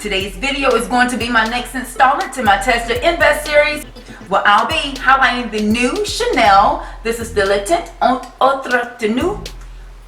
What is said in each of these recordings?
Today's video is going to be my next installment to my Test or Invest series. Well, I'll be highlighting the new Chanel. This is the Le Tint Outre de Nu.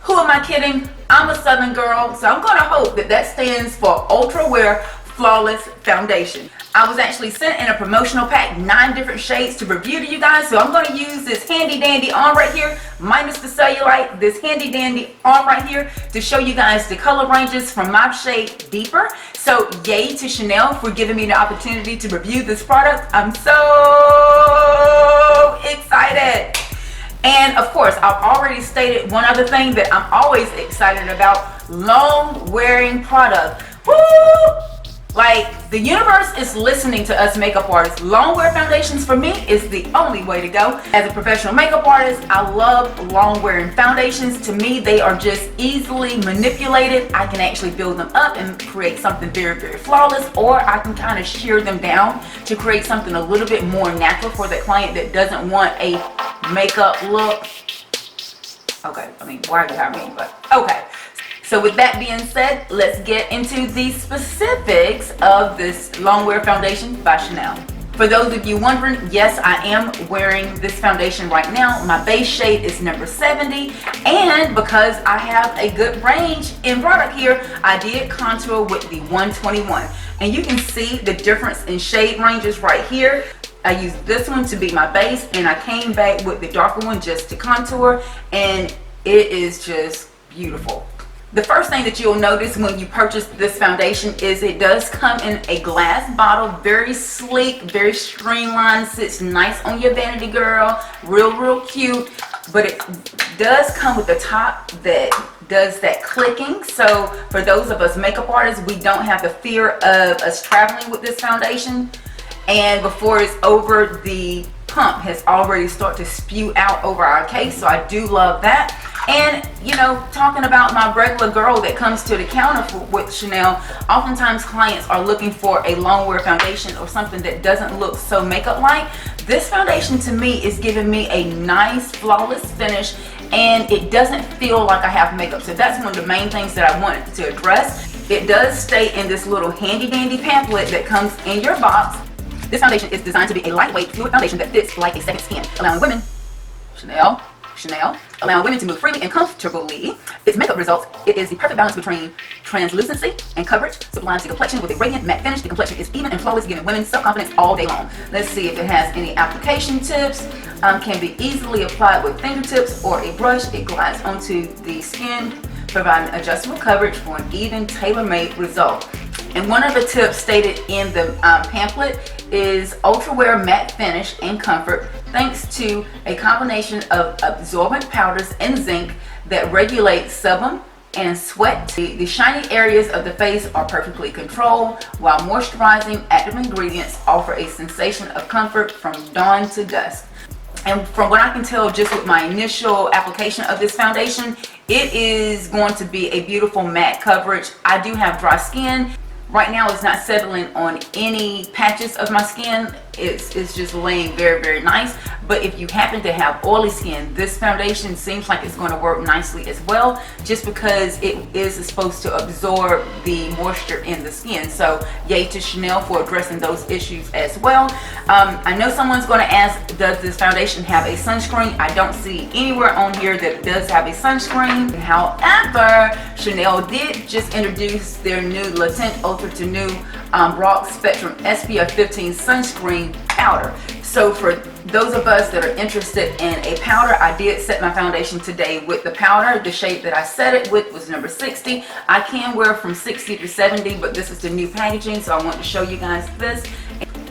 Who am I kidding? I'm a Southern girl, so I'm going to hope that that stands for Ultra Wear Flawless Foundation. I was actually sent in a promotional pack, 9 different shades to review to you guys. So I'm going to use this handy dandy arm right here, minus the cellulite, this handy dandy arm right here to show you guys the color ranges from my shade Deeper. So yay to Chanel for giving me the opportunity to review this product. I'm so excited. And of course, I've already stated one other thing that I'm always excited about: long wearing product. Woo! Like, the universe is listening to us makeup artists. Long wear foundations for me is the only way to go. As a professional makeup artist, I love long wearing foundations. To me, they are just easily manipulated. I can actually build them up and create something very, very flawless, or I can kind of shear them down to create something a little bit more natural for the client that doesn't want a makeup look. Okay, I mean, why did I mean, but okay. So with that being said, let's get into the specifics of this long wear foundation by Chanel. For those of you wondering, yes, I am wearing this foundation right now. My base shade is number 70, and because I have a good range in product here, I did contour with the 121. And you can see the difference in shade ranges right here. I used this one to be my base, and I came back with the darker one just to contour, and it is just beautiful. The first thing that you'll notice when you purchase this foundation is it does come in a glass bottle, very sleek, very streamlined, sits nice on your vanity girl, real cute. But it does come with a top that does that clicking. So for those of us makeup artists, we don't have the fear of us traveling with this foundation. And before it's over, the pump has already started to spew out over our case. So I do love that. And, you know, talking about my regular girl that comes to the counter with Chanel, oftentimes clients are looking for a long wear foundation or something that doesn't look so makeup-like. This foundation to me is giving me a nice, flawless finish, and it doesn't feel like I have makeup. So that's one of the main things that I wanted to address. It does stay in this little handy-dandy pamphlet that comes in your box. This foundation is designed to be a lightweight, fluid foundation that fits like a second skin, allowing women, Chanel, allowing women to move freely and comfortably. Its makeup results, it is the perfect balance between translucency and coverage, sublimes the complexion with a radiant matte finish. The complexion is even and flawless, giving women self-confidence all day long. Let's see if it has any application tips. Can be easily applied with fingertips or a brush. It glides onto the skin, providing adjustable coverage for an even tailor-made result. And one of the tips stated in the pamphlet is Ultra Wear Matte Finish and Comfort, thanks to a combination of absorbent powders and zinc that regulate sebum and sweat. The shiny areas of the face are perfectly controlled, while moisturizing active ingredients offer a sensation of comfort from dawn to dusk. And from what I can tell just with my initial application of this foundation, it is going to be a beautiful matte coverage. I do have dry skin. Right now it's not settling on any patches of my skin. It's just laying very nice. But if you happen to have oily skin, this foundation seems like it's going to work nicely as well, just because it is supposed to absorb the moisture in the skin. So yay to Chanel for addressing those issues as well. I know someone's going to ask, does this foundation have a sunscreen? I don't see anywhere on here that it does have a sunscreen. However, Chanel did just introduce their new Le Tint Outre de Nu Broad Spectrum SPF 15 Sunscreen Powder. So for those of us that are interested in a powder, I did set my foundation today with the powder. The shade that I set it with was number 60. I can wear from 60 to 70, but this is the new packaging, so I want to show you guys this.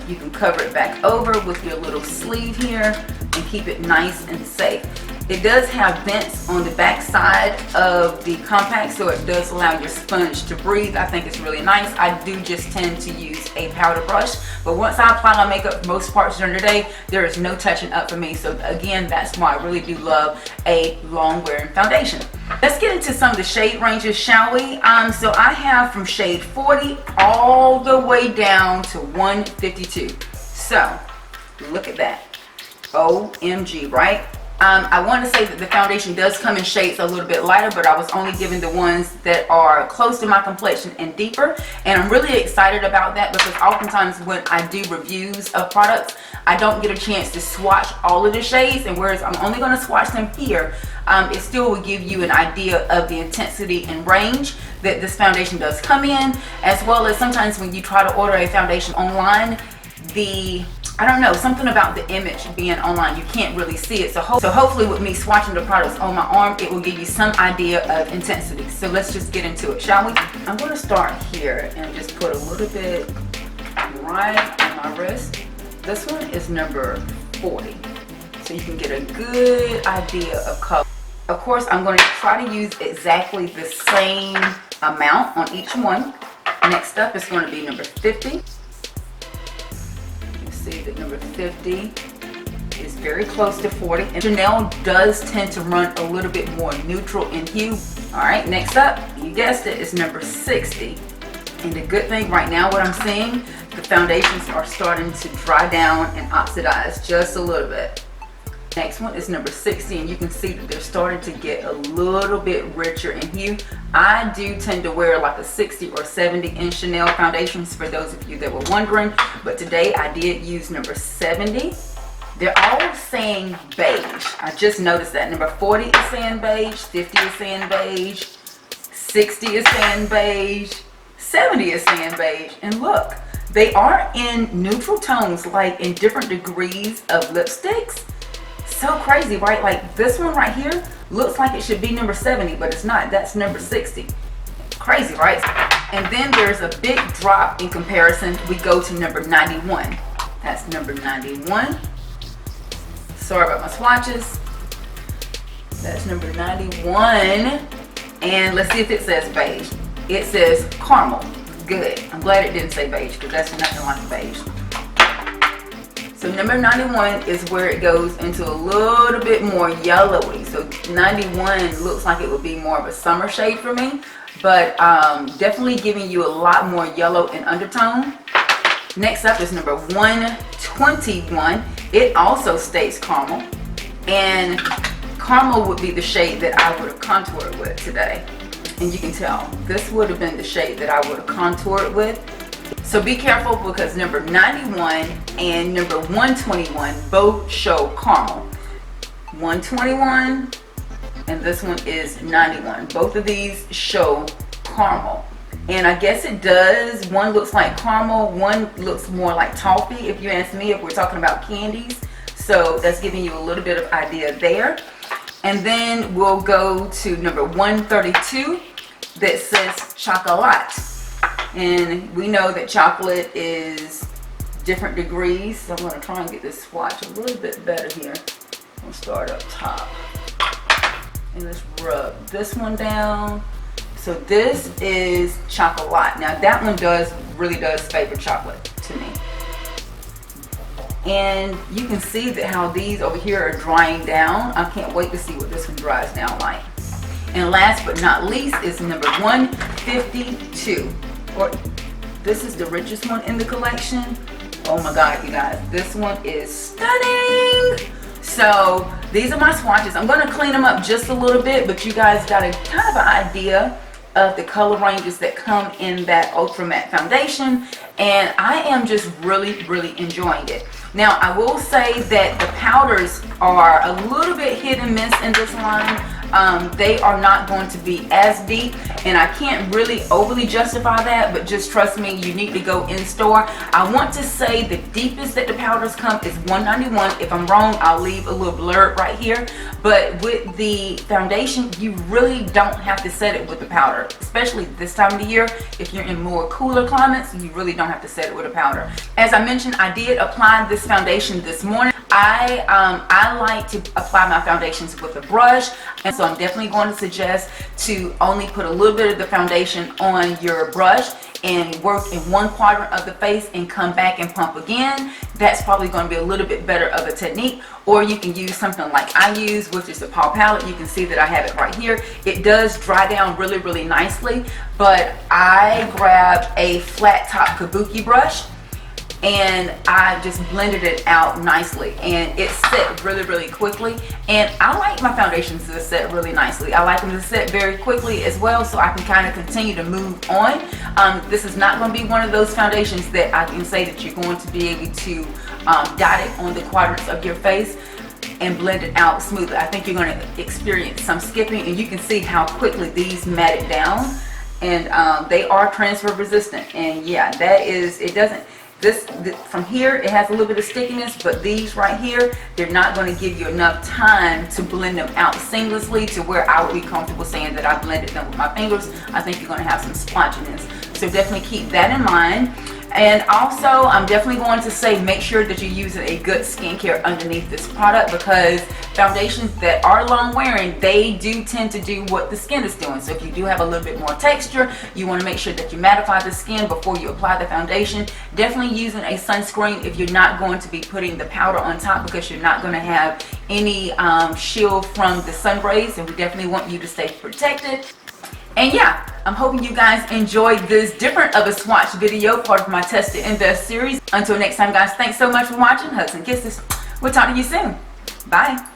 You can cover it back over with your little sleeve here and keep it nice and safe. It does have vents on the back side of the compact, so it does allow your sponge to breathe. I think it's really nice. I do just tend to use a powder brush, but once I apply my makeup most parts during the day, there is no touching up for me. So again, that's why I really do love a long wearing foundation. Let's get into some of the shade ranges, shall we? So I have from shade 40 all the way down to 152. So look at that. OMG, right? I want to say that the foundation does come in shades a little bit lighter, but I was only given the ones that are close to my complexion and deeper. And I'm really excited about that because oftentimes when I do reviews of products, I don't get a chance to swatch all of the shades. And whereas I'm only going to swatch them here, it still will give you an idea of the intensity and range that this foundation does come in, as well as sometimes when you try to order a foundation online, I don't know, something about the image being online, you can't really see it. So hopefully with me swatching the products on my arm, it will give you some idea of intensity. So let's just get into it, shall we? I'm going to start here and just put a little bit right on my wrist. This one is number 40. So you can get a good idea of color. Of course, I'm going to try to use exactly the same amount on each one. Next up is going to be number 50. See that number 50 is very close to 40, and Chanel does tend to run a little bit more neutral in hue. All right, next up, you guessed it, is number 60. And the good thing right now, what I'm seeing, the foundations are starting to dry down and oxidize just a little bit. Next one is number 60, and you can see that they're starting to get a little bit richer in hue. I do tend to wear like a 60 or 70 in Chanel foundations, for those of you that were wondering, but today I did use number 70. They're all saying beige. I just noticed that. Number 40 is saying beige, 50 is saying beige, 60 is saying beige, 70 is saying beige, and look, they are in neutral tones, like in different degrees of lipsticks. So crazy, right? Like this one right here looks like it should be number 70, but it's not. That's number 60. Crazy, right? And then there's a big drop in comparison. We go to number 91. That's number 91. Sorry about my swatches. That's number 91. And let's see if it says beige. It says caramel. Good. I'm glad it didn't say beige because that's nothing like beige. So number 91 is where it goes into a little bit more yellowy. So 91 looks like it would be more of a summer shade for me, but definitely giving you a lot more yellow in undertone. Next up is number 121. It also states caramel, and caramel would be the shade that I would have contoured with today. And you can tell this would have been the shade that I would have contoured with. So be careful because number 91 and number 121 both show caramel. 121 and this one is 91. Both of these show caramel. And I guess it does. One looks like caramel, one looks more like toffee, if you ask me, if we're talking about candies. So that's giving you a little bit of idea there. And then we'll go to number 132 that says Chocolat. And we know that chocolate is different degrees. So I'm going to try and get this swatch a little bit better here. We'll start up top. And let's rub this one down. So this is Chocolat. Now that one really does favor chocolate to me. And you can see that how these over here are drying down. I can't wait to see what this one dries down like. And last but not least is number 152. Or this is the richest one in the collection. Oh my god, you guys, this one is stunning. So these are my swatches. I'm going to clean them up just a little bit, but you guys got a kind of an idea of the color ranges that come in that Ultra Matte foundation, and I am just really enjoying it. Now I will say that the powders are a little bit hit and miss in this line. They are not going to be as deep, and I can't really overly justify that, but just trust me, you need to go in store. I want to say the deepest that the powders come is 191. If I'm wrong, I'll leave a little blurb right here. But with the foundation, you really don't have to set it with the powder, especially this time of the year. If you're in more cooler climates, you really don't have to set it with a powder. As I mentioned, I did apply this foundation this morning. I like to apply my foundations with a brush, and so I'm definitely going to suggest to only put a little bit of the foundation on your brush and work in one quadrant of the face and come back and pump again. That's probably going to be a little bit better of a technique. Or you can use something like I use, which is a Paw palette. You can see that I have it right here. It does dry down really nicely, but I grabbed a flat top kabuki brush and I just blended it out nicely, and it set really, really quickly. And I like my foundations to set really nicely. I like them to set very quickly as well, so I can kind of continue to move on. This is not going to be one of those foundations that I can say that you're going to be able to dot it on the quadrants of your face and blend it out smoothly. I think you're going to experience some skipping, and you can see how quickly these matted down, and they are transfer resistant. And yeah, that is, it doesn't, this from here it has a little bit of stickiness, but these right here, they're not going to give you enough time to blend them out seamlessly to where I would be comfortable saying that I blended them with my fingers. I think you're going to have some splotchiness, so definitely keep that in mind. And also, I'm definitely going to say make sure that you're using a good skincare underneath this product, because foundations that are long wearing, they do tend to do what the skin is doing. So if you do have a little bit more texture, you want to make sure that you mattify the skin before you apply the foundation. Definitely using a sunscreen if you're not going to be putting the powder on top, because you're not going to have any shield from the sun rays, and we definitely want you to stay protected. And yeah, I'm hoping you guys enjoyed this different of a swatch video, part of my Test to Invest series. Until next time, guys, thanks so much for watching. Hugs and kisses. We'll talk to you soon. Bye.